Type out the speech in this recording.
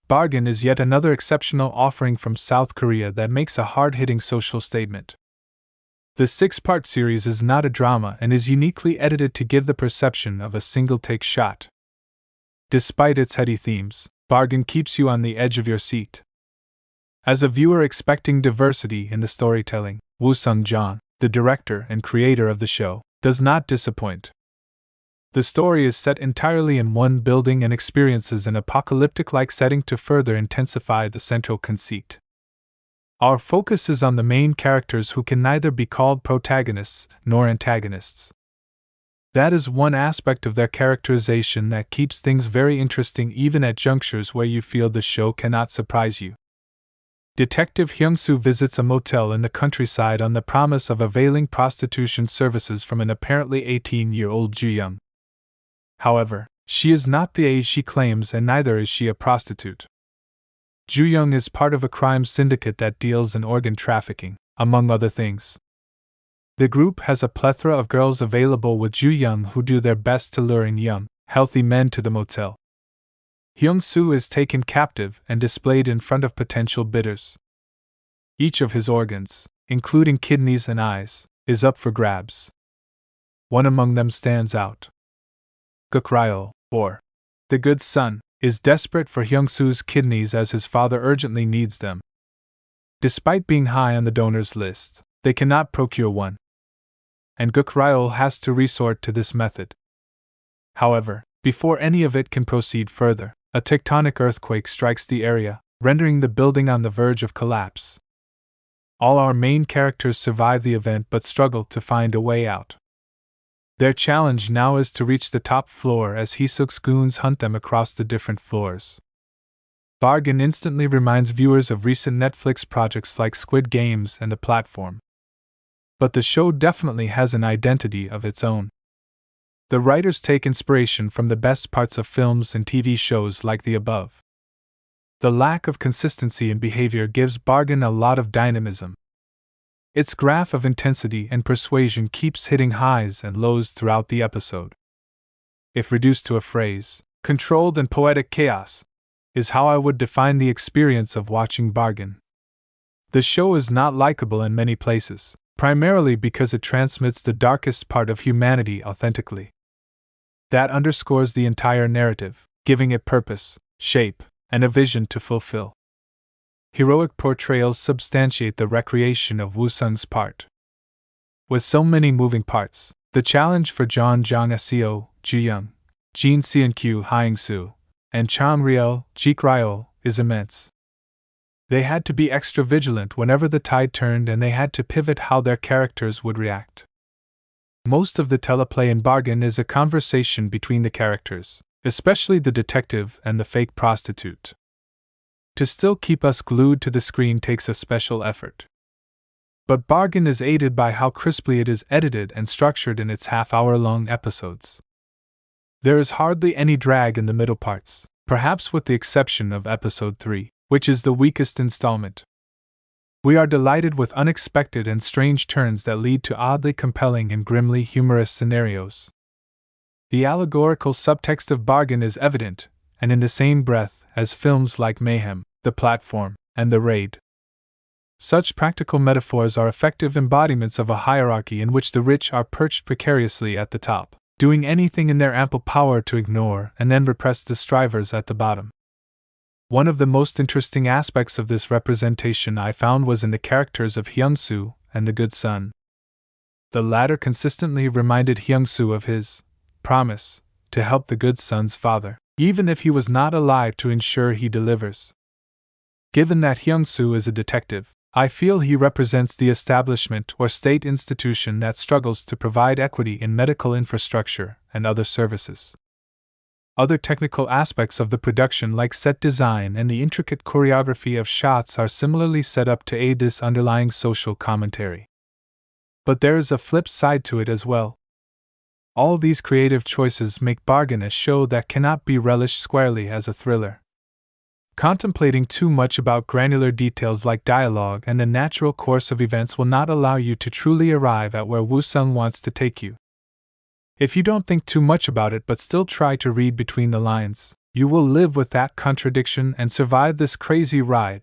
Bargain is yet another exceptional offering from South Korea that makes a hard-hitting social statement. The six-part series is not a drama and is uniquely edited to give the perception of a single-take shot. Despite its heady themes, Bargain keeps you on the edge of your seat. As a viewer expecting diversity in the storytelling, Woo Sung-jeon, the director and creator of the show, does not disappoint. The story is set entirely in one building and experiences an apocalyptic-like setting to further intensify the central conceit. Our focus is on the main characters who can neither be called protagonists nor antagonists. That is one aspect of their characterization that keeps things very interesting even at junctures where you feel the show cannot surprise you. Detective Hyung-soo visits a motel in the countryside on the promise of availing prostitution services from an apparently 18-year-old Ju-young. However, she is not the age she claims and neither is she a prostitute. Ju-young is part of a crime syndicate that deals in organ trafficking, among other things. The group has a plethora of girls available with Ju-young who do their best to lure in young, healthy men to the motel. Hyung-soo is taken captive and displayed in front of potential bidders. Each of his organs, including kidneys and eyes, is up for grabs. One among them stands out. Guk Ryol, or the good son, is desperate for Hyung-soo's kidneys as his father urgently needs them. Despite being high on the donors list, they cannot procure one. And Guk Ryol has to resort to this method. However, before any of it can proceed further, a tectonic earthquake strikes the area, rendering the building on the verge of collapse. All our main characters survive the event but struggle to find a way out. Their challenge now is to reach the top floor as Heesuk's goons hunt them across the different floors. Bargain instantly reminds viewers of recent Netflix projects like Squid Games and The Platform. But the show definitely has an identity of its own. The writers take inspiration from the best parts of films and TV shows like the above. The lack of consistency in behavior gives Bargain a lot of dynamism. Its graph of intensity and persuasion keeps hitting highs and lows throughout the episode. If reduced to a phrase, controlled and poetic chaos is how I would define the experience of watching Bargain. The show is not likable in many places, primarily because it transmits the darkest part of humanity authentically. That underscores the entire narrative, giving it purpose, shape, and a vision to fulfill. Heroic portrayals substantiate the recreation of Woo Sung's part. With so many moving parts, the challenge for Jeon Jong-seo, Ju-young, Jin Seon-kyu Hyung-soo, and Chang Ryol, Jik Ryol is immense. They had to be extra vigilant whenever the tide turned and they had to pivot how their characters would react. Most of the teleplay in Bargain is a conversation between the characters, especially the detective and the fake prostitute. To still keep us glued to the screen takes a special effort. But Bargain is aided by how crisply it is edited and structured in its half-hour-long episodes. There is hardly any drag in the middle parts, perhaps with the exception of episode 3, which is the weakest installment. We are delighted with unexpected and strange turns that lead to oddly compelling and grimly humorous scenarios. The allegorical subtext of Bargain is evident, and in the same breath, as films like Mayhem, The Platform, and The Raid. Such practical metaphors are effective embodiments of a hierarchy in which the rich are perched precariously at the top, doing anything in their ample power to ignore and then repress the strivers at the bottom. One of the most interesting aspects of this representation I found was in the characters of Hyung-soo and the good son. The latter consistently reminded Hyung-soo of his promise to help the good son's father, even if he was not alive, to ensure he delivers. Given that Hyung-soo is a detective, I feel he represents the establishment or state institution that struggles to provide equity in medical infrastructure and other services. Other technical aspects of the production like set design and the intricate choreography of shots are similarly set up to aid this underlying social commentary. But there is a flip side to it as well. All these creative choices make Bargain a show that cannot be relished squarely as a thriller. Contemplating too much about granular details like dialogue and the natural course of events will not allow you to truly arrive at where Woo Sung wants to take you. If you don't think too much about it but still try to read between the lines, You will live with that contradiction and survive this crazy ride,